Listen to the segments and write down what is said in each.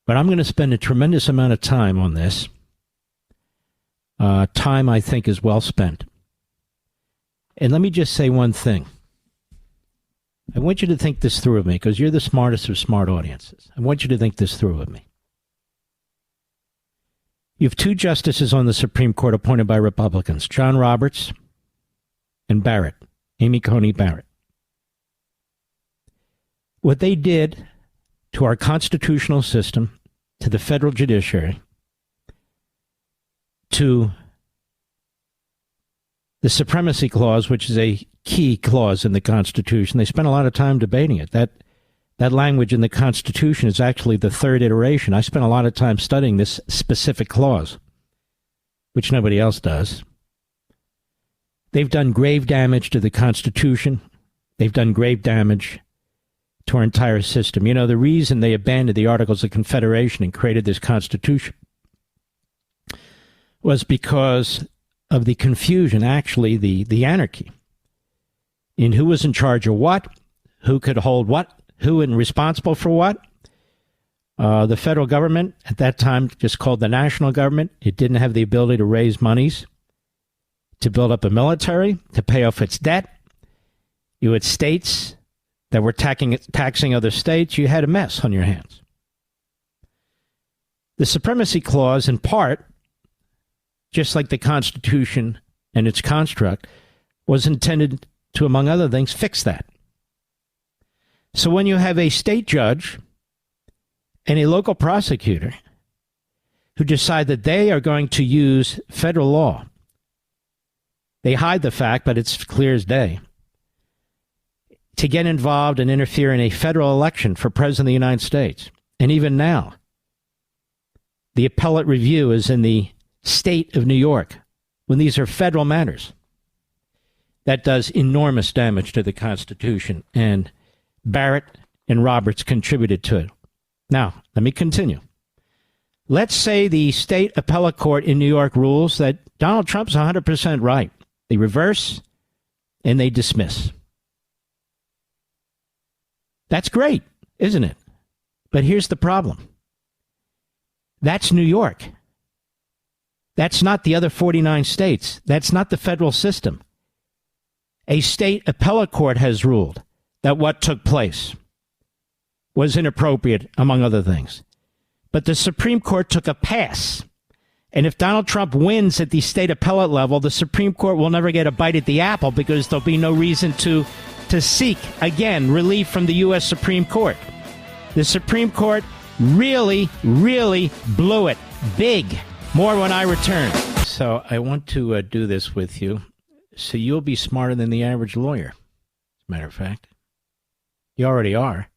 But I'm going to spend a tremendous amount of time on this. Time I think is well spent. And let me just say one thing. I want you to think this through with me, because you're the smartest of smart audiences. I want you to think this through with me. You have two justices on the Supreme Court appointed by Republicans, John Roberts and Barrett, Amy Coney Barrett. What they did to our constitutional system, to the federal judiciary, to the Supremacy Clause, which is a key clause in the Constitution. They spent a lot of time debating it. That language in the Constitution is actually the third iteration. I spent a lot of time studying this specific clause, which nobody else does. They've done grave damage to the Constitution. They've done grave damage to our entire system. You know, the reason they abandoned the Articles of Confederation and created this Constitution was because of the confusion, actually the anarchy, in who was in charge of what, who could hold what, who and responsible for what. The federal government, at that time just called the national government, it didn't have the ability to raise monies to build up a military, to pay off its debt. You had states that were taxing other states. You had a mess on your hands. The Supremacy Clause, in part, just like the Constitution and its construct, was intended to, among other things, fix that. So when you have a state judge and a local prosecutor who decide that they are going to use federal law, they hide the fact, but it's clear as day, to get involved and interfere in a federal election for President of the United States. And even now, the appellate review is in the state of New York, when these are federal matters. That does enormous damage to the Constitution, and Barrett and Roberts contributed to it. Now, let me continue. Let's say the state appellate court in New York rules that Donald Trump's 100% right. They reverse and they dismiss. That's great, isn't it? But here's the problem. That's New York. That's not the other 49 states. That's not the federal system. A state appellate court has ruled that what took place was inappropriate, among other things. But the Supreme Court took a pass. And if Donald Trump wins at the state appellate level, the Supreme Court will never get a bite at the apple, because there'll be no reason to seek, again, relief from the U.S. Supreme Court. The Supreme Court really, really blew it big. More when I return. So I want to do this with you, so you'll be smarter than the average lawyer, as a matter of fact. You already are.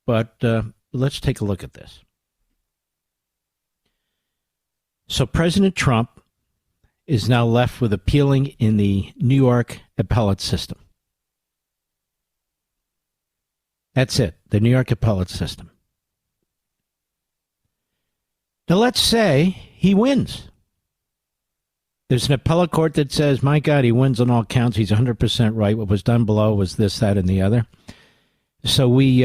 But let's take a look at this. So President Trump is now left with appealing in the New York appellate system. That's it, the New York appellate system. Now, let's say he wins. There's an appellate court that says, my God, he wins on all counts. He's 100% right. What was done below was this, that, and the other. So we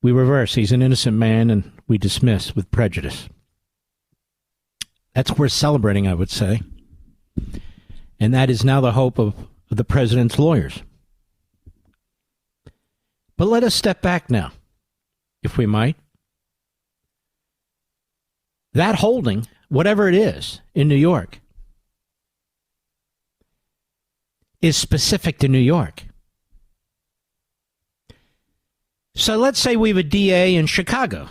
reverse. He's an innocent man, and we dismiss with prejudice. That's worth celebrating, I would say. And that is now the hope of the president's lawyers. But let us step back now, if we might. That holding, whatever it is, in New York, is specific to New York. So let's say we have a DA in Chicago,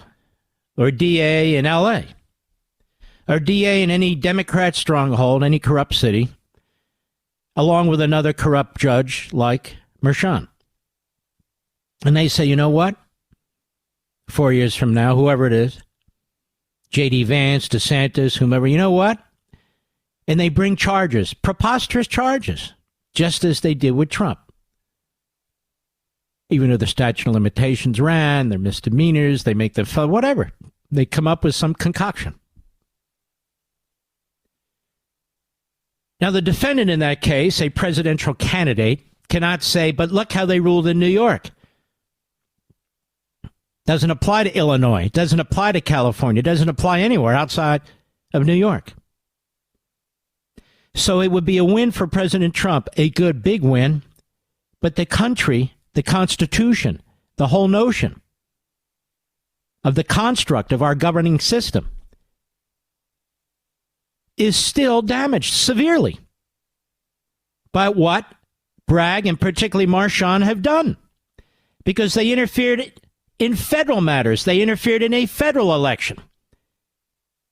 or a DA in L.A., or DA in any Democrat stronghold, any corrupt city, along with another corrupt judge like Merchan. And they say, you know what? 4 years from now, whoever it is, J.D. Vance, DeSantis, whomever, you know what? And they bring charges, preposterous charges, just as they did with Trump. Even though the statute of limitations ran, they're misdemeanors, they make them, whatever. They come up with some concoction. Now, the defendant in that case, a presidential candidate, cannot say, but look how they ruled in New York. Doesn't apply to Illinois. Doesn't apply to California. Doesn't apply anywhere outside of New York. So it would be a win for President Trump, a good big win. But the country, the Constitution, the whole notion of the construct of our governing system is still damaged severely by what Bragg and particularly Marchand have done, because they interfered in federal matters. They interfered in a federal election.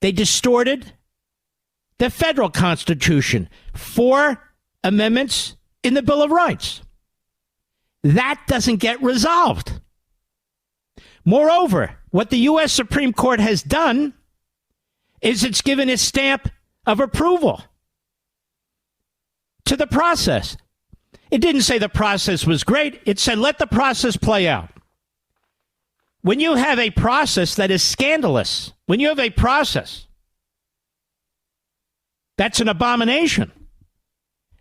They distorted the federal Constitution. 4 amendments in the Bill of Rights. That doesn't get resolved. Moreover, what the U.S. Supreme Court has done is it's given its stamp of approval to the process. It didn't say the process was great. It said let the process play out. When you have a process that is scandalous, when you have a process that's an abomination,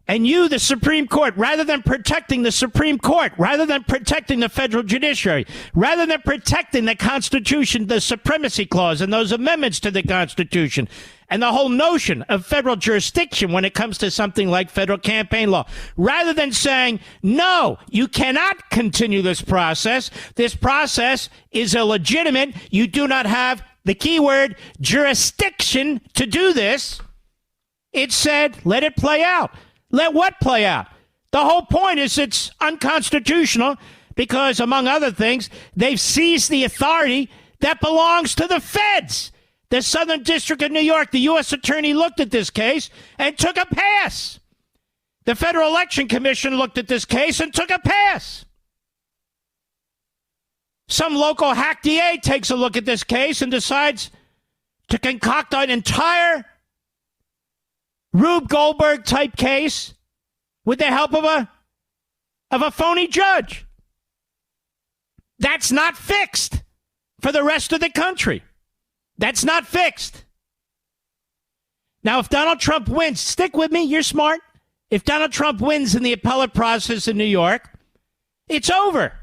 and you, the Supreme Court, rather than protecting the Supreme Court, rather than protecting the federal judiciary, rather than protecting the Constitution, the Supremacy Clause, and those amendments to the Constitution, and the whole notion of federal jurisdiction when it comes to something like federal campaign law, rather than saying, no, you cannot continue this process is illegitimate, you do not have the keyword jurisdiction to do this, it said, let it play out. Let what play out? The whole point is it's unconstitutional because, among other things, they've seized the authority that belongs to the feds. The Southern District of New York, the U.S. Attorney looked at this case and took a pass. The Federal Election Commission looked at this case and took a pass. Some local hack DA takes a look at this case and decides to concoct an entire Rube Goldberg type case with the help of a phony judge. That's not fixed for the rest of the country. That's not fixed. Now, if Donald Trump wins, stick with me, you're smart. If Donald Trump wins in the appellate process in New York, it's over.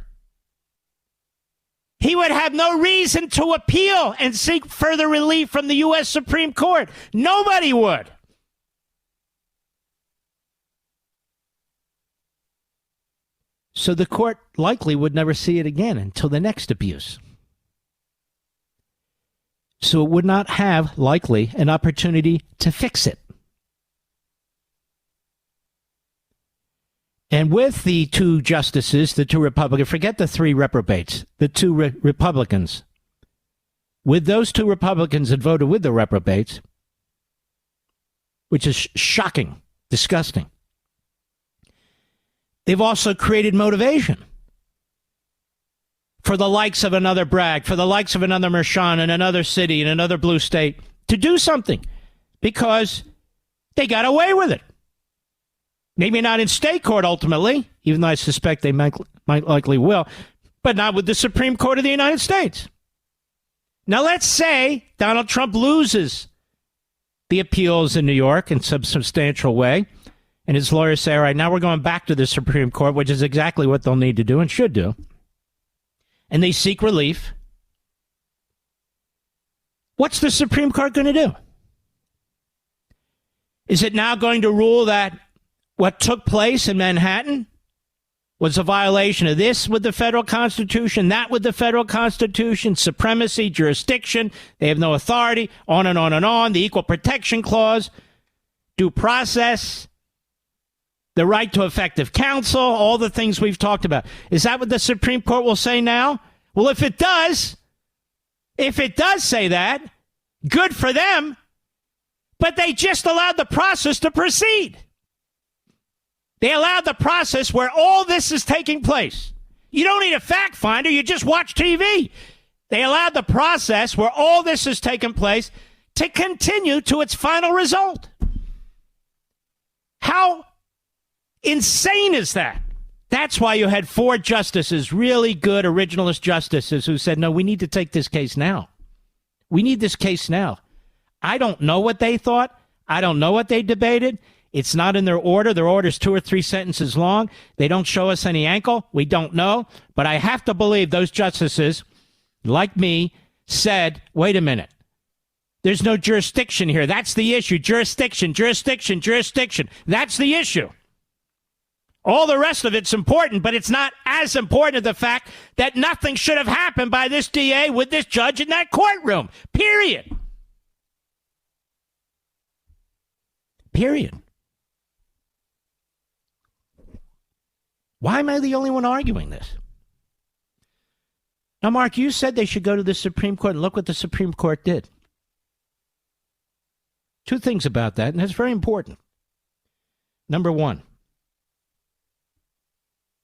He would have no reason to appeal and seek further relief from the U.S. Supreme Court. Nobody would. So the court likely would never see it again until the next abuse. So it would not have, likely, an opportunity to fix it. And with the 2 justices, the 2 Republicans, forget the 3 reprobates, the 2 Republicans. With those 2 Republicans that voted with the reprobates, which is shocking, disgusting, they've also created motivation for the likes of another Bragg, for the likes of another Marchand in another city, in another blue state, to do something because they got away with it. Maybe not in state court ultimately, even though I suspect they might likely will, but not with the Supreme Court of the United States. Now let's say Donald Trump loses the appeals in New York in some substantial way, and his lawyers say, all right, now we're going back to the Supreme Court, which is exactly what they'll need to do and should do. And they seek relief. What's the Supreme Court going to do? Is it now going to rule that what took place in Manhattan was a violation of this with the federal Constitution, that with the federal Constitution, supremacy, jurisdiction, they have no authority, on and on and on, the Equal Protection Clause, due process, the right to effective counsel, all the things we've talked about. Is that what the Supreme Court will say now? Well, if it does say that, good for them, but they just allowed the process to proceed. They allowed the process where all this is taking place. You don't need a fact finder, you just watch TV. They allowed the process where all this is taking place to continue to its final result. How insane is that? That's why you had 4 justices, really good originalist justices, who said, no, we need to take this case now. We need this case now. I don't know what they thought. I don't know what they debated. It's not in their order. Their order is 2 or 3 sentences long. They don't show us any ankle. We don't know. But I have to believe those justices like me, said, wait a minute, there's no jurisdiction here. That's the issue. Jurisdiction. That's the issue. All the rest of it's important, but it's not as important as the fact that nothing should have happened by this DA with this judge in that courtroom. Period. Why am I the only one arguing this? Now, Mark, you said they should go to the Supreme Court, and look what the Supreme Court did. Two things about that, and that's very important. Number one,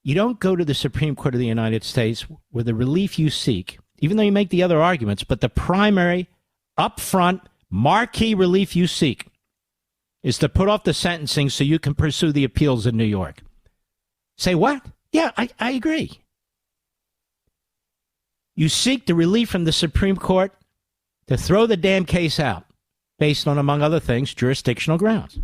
you don't go to the Supreme Court of the United States where the relief you seek, even though you make the other arguments, but the primary, upfront, marquee relief you seek is to put off the sentencing so you can pursue the appeals in New York. Say what? Yeah, I agree. You seek the relief from the Supreme Court to throw the damn case out based on, among other things, jurisdictional grounds.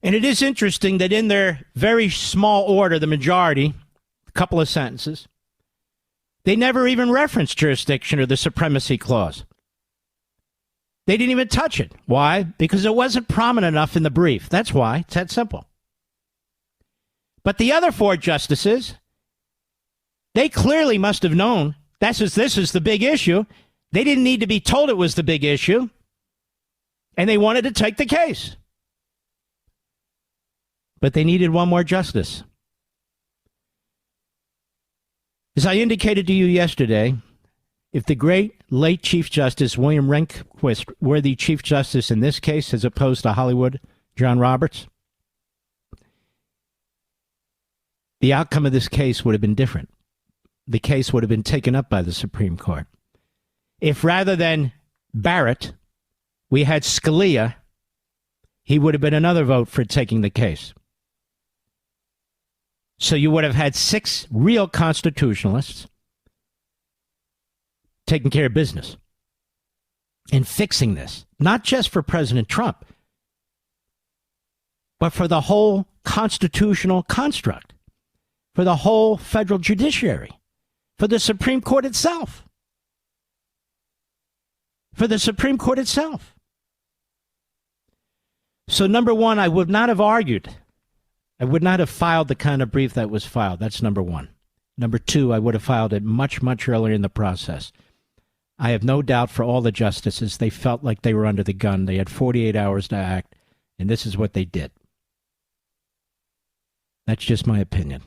And it is interesting that in their very small order, the majority, a couple of sentences, they never even referenced jurisdiction or the supremacy clause. They didn't even touch it. Why? Because it wasn't prominent enough in the brief. That's why. It's that simple. But the other four justices, they clearly must have known this is the big issue. They didn't need to be told it was the big issue. And they wanted to take the case. But they needed one more justice. As I indicated to you yesterday, if the great late Chief Justice William Rehnquist were the Chief Justice in this case as opposed to Hollywood John Roberts, the outcome of this case would have been different. The case would have been taken up by the Supreme Court. If rather than Barrett, we had Scalia, he would have been another vote for taking the case. So you would have had 6 real constitutionalists taking care of business and fixing this, not just for President Trump, but for the whole constitutional construct, for the whole federal judiciary, for the Supreme Court itself. For the Supreme Court itself. So, number one, I would not have argued. I would not have filed the kind of brief that was filed. That's number one. Number two, I would have filed it much, much earlier in the process. I have no doubt for all the justices, they felt like they were under the gun. They had 48 hours to act, and this is what they did. That's just my opinion.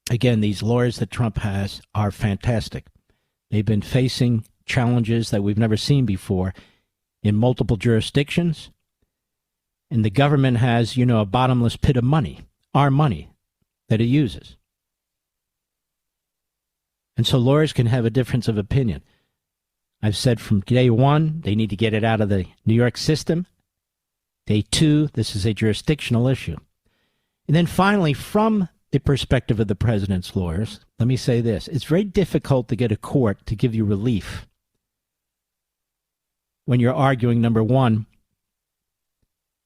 Again, these lawyers that Trump has are fantastic. They've been facing challenges that we've never seen before in multiple jurisdictions. And the government has, a bottomless pit of money, our money, that it uses. And so lawyers can have a difference of opinion. I've said from day one, they need to get it out of the New York system. Day two, this is a jurisdictional issue. And then finally, from the perspective of the president's lawyers, let me say this. It's very difficult to get a court to give you relief when you're arguing, number one,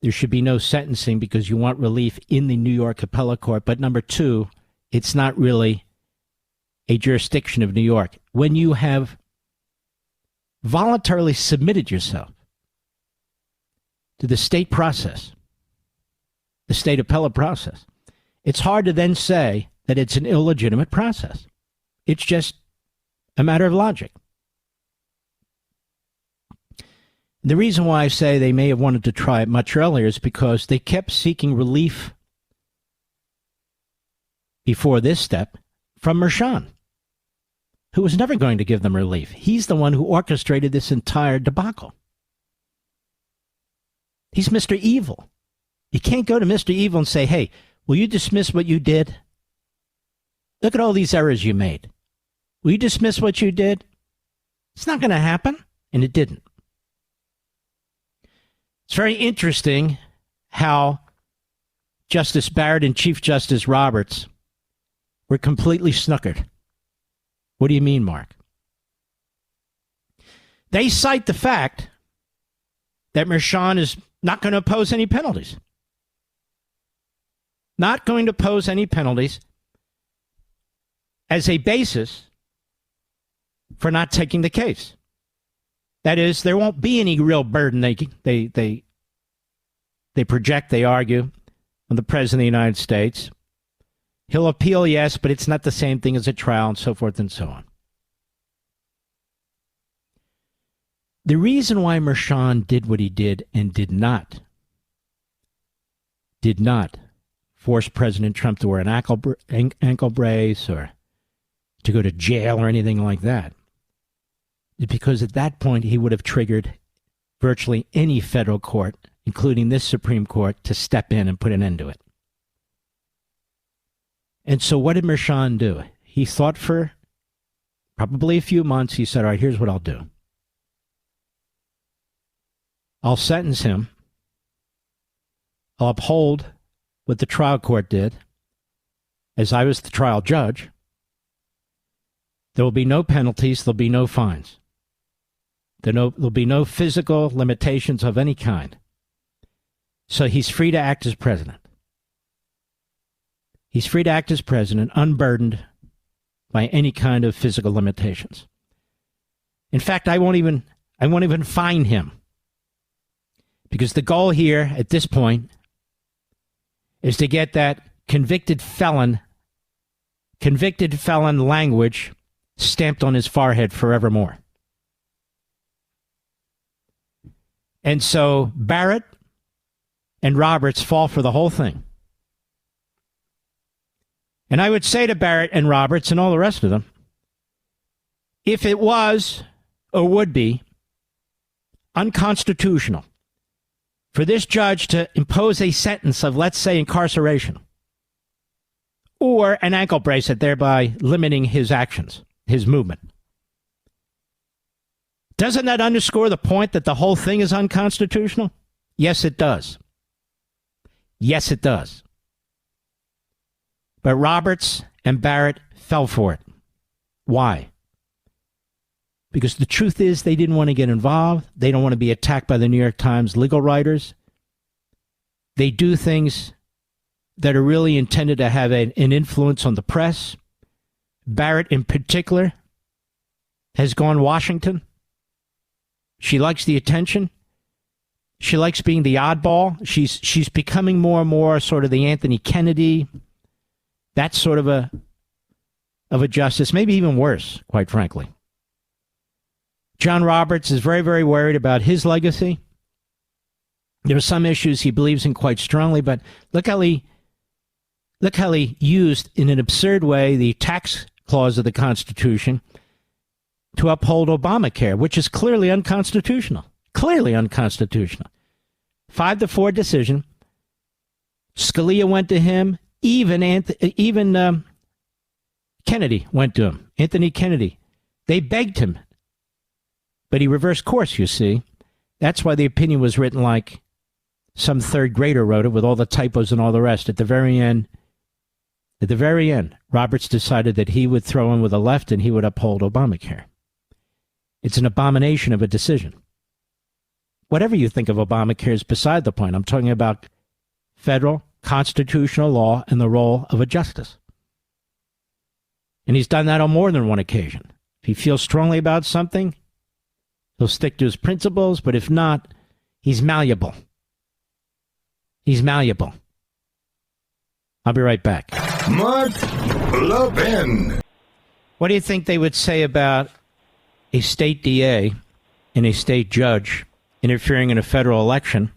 there should be no sentencing because you want relief in the New York appellate court. But number two, it's not really a jurisdiction of New York. When you have voluntarily submitted yourself to the state process, the state appellate process, it's hard to then say that it's an illegitimate process. It's just a matter of logic. The reason why I say they may have wanted to try it much earlier is because they kept seeking relief before this step from Merchan, who was never going to give them relief. He's the one who orchestrated this entire debacle. He's Mr. Evil. You can't go to Mr. Evil and say, hey, will you dismiss what you did? Look at all these errors you made. Will you dismiss what you did? It's not going to happen, and it didn't. It's very interesting how Justice Barrett and Chief Justice Roberts were completely snookered. What do you mean, Mark? They cite the fact that Merchan is not going to oppose any penalties. Not going to oppose any penalties. as a basis for not taking the case. That is, there won't be any real burden they project, they argue, on the President of the United States. He'll appeal, yes, but it's not the same thing as a trial, and so forth and so on. The reason why Merchan did what he did and did not force President Trump to wear an ankle brace or to go to jail or anything like that is because at that point he would have triggered virtually any federal court, including this Supreme Court, to step in and put an end to it. And so what did Merchan do? He thought for probably a few months. He said, all right, here's what I'll do. I'll sentence him. I'll uphold what the trial court did, as I was the trial judge. There will be no penalties. There'll be no fines. There'll be no physical limitations of any kind. So he's free to act as president. He's free to act as president, unburdened by any kind of physical limitations. In fact, I won't even fine him. Because the goal here at this point is to get that convicted felon language stamped on his forehead forevermore. And so Barrett and Roberts fall for the whole thing. And I would say to Barrett and Roberts and all the rest of them, if it was or would be unconstitutional for this judge to impose a sentence of, let's say, incarceration or an ankle bracelet, thereby limiting his actions, his movement, doesn't that underscore the point that the whole thing is unconstitutional? Yes, it does. Yes, it does. But Roberts and Barrett fell for it. Why? Because the truth is they didn't want to get involved. They don't want to be attacked by the New York Times legal writers. They do things that are really intended to have an influence on the press. Barrett, in particular, has gone Washington. She likes the attention. She likes being the oddball. She's becoming more and more sort of the Anthony Kennedy, that sort of a justice, maybe even worse, quite frankly. John Roberts is very, very worried about his legacy. There are some issues he believes in quite strongly, but look how he used, in an absurd way, the tax clause of the Constitution to uphold Obamacare, which is clearly unconstitutional. Clearly unconstitutional. 5-4 decision. Scalia went to him. Even Kennedy went to him. Anthony Kennedy. They begged him. But he reversed course, you see. That's why the opinion was written like some third grader wrote it, with all the typos and all the rest. At the very end, Roberts decided that he would throw in with the left and he would uphold Obamacare. It's an abomination of a decision. Whatever you think of Obamacare is beside the point. I'm talking about federal constitutional law and the role of a justice. And he's done that on more than one occasion. If he feels strongly about something, he'll stick to his principles, but if not, he's malleable. He's malleable. I'll be right back. Mark Levin. What do you think they would say about a state DA and a state judge interfering in a federal election,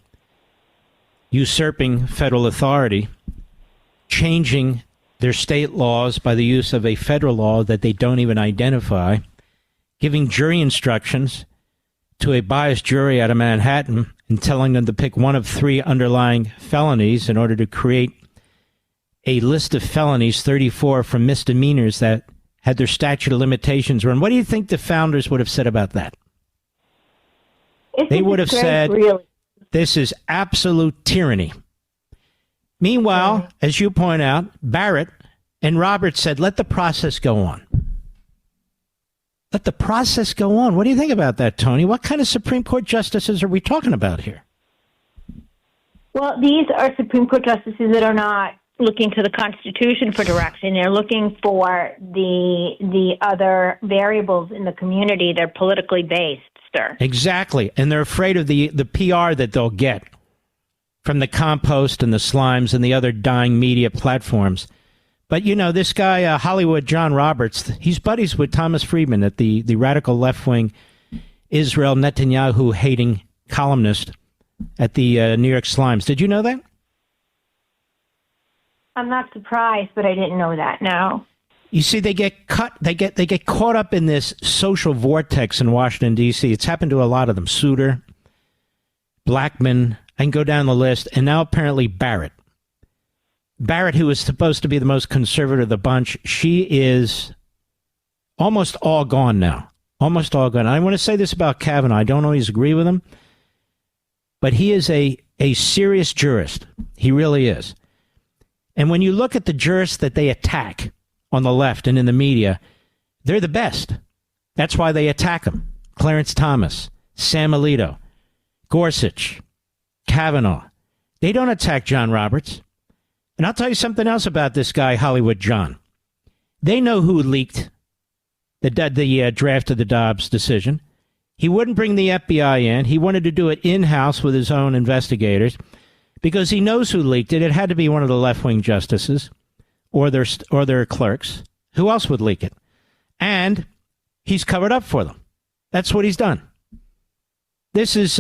usurping federal authority, changing their state laws by the use of a federal law that they don't even identify, giving jury instructions to a biased jury out of Manhattan and telling them to pick one of 3 underlying felonies in order to create a list of felonies, 34 from misdemeanors that had their statute of limitations run? What do you think the founders would have said about that? They would have said, this is absolute tyranny. Meanwhile, as you point out, Barrett and Roberts said, let the process go on. Let the process go on. What do you think about that, Tony? What kind of Supreme Court justices are we talking about here? Well, these are Supreme Court justices that are not looking to the Constitution for direction. They're looking for the other variables in the community. They're politically based, sir. Exactly. And they're afraid of the PR that they'll get from the compost and the slimes and the other dying media platforms. But, you know, this guy, Hollywood John Roberts, he's buddies with Thomas Friedman, at the radical left-wing Israel Netanyahu-hating columnist at the New York Slimes. Did you know that? I'm not surprised, but I didn't know that, no. You see, they get caught up in this social vortex in Washington, D.C. It's happened to a lot of them. Souter, Blackman, I can go down the list, and now apparently Barrett. Barrett, who is supposed to be the most conservative of the bunch, she is almost all gone now. Almost all gone. I want to say this about Kavanaugh. I don't always agree with him, but he is a serious jurist. He really is. And when you look at the jurists that they attack on the left and in the media, they're the best. That's why they attack them. Clarence Thomas, Sam Alito, Gorsuch, Kavanaugh. They don't attack John Roberts. And I'll tell you something else about this guy, Hollywood John. They know who leaked the draft of the Dobbs decision. He wouldn't bring the FBI in. He wanted to do it in-house with his own investigators because he knows who leaked it. It had to be one of the left-wing justices or their clerks. Who else would leak it? And he's covered up for them. That's what he's done. This is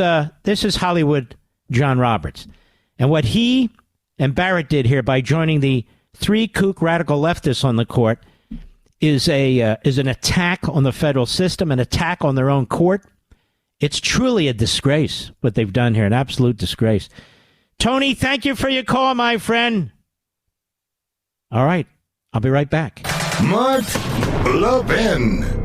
Hollywood John Roberts. And what he and Barrett did here by joining the three kook radical leftists on the court is an attack on the federal system, an attack on their own court. It's truly a disgrace what they've done here, an absolute disgrace. Tony, thank you for your call, my friend. All right, I'll be right back. Mark Levin.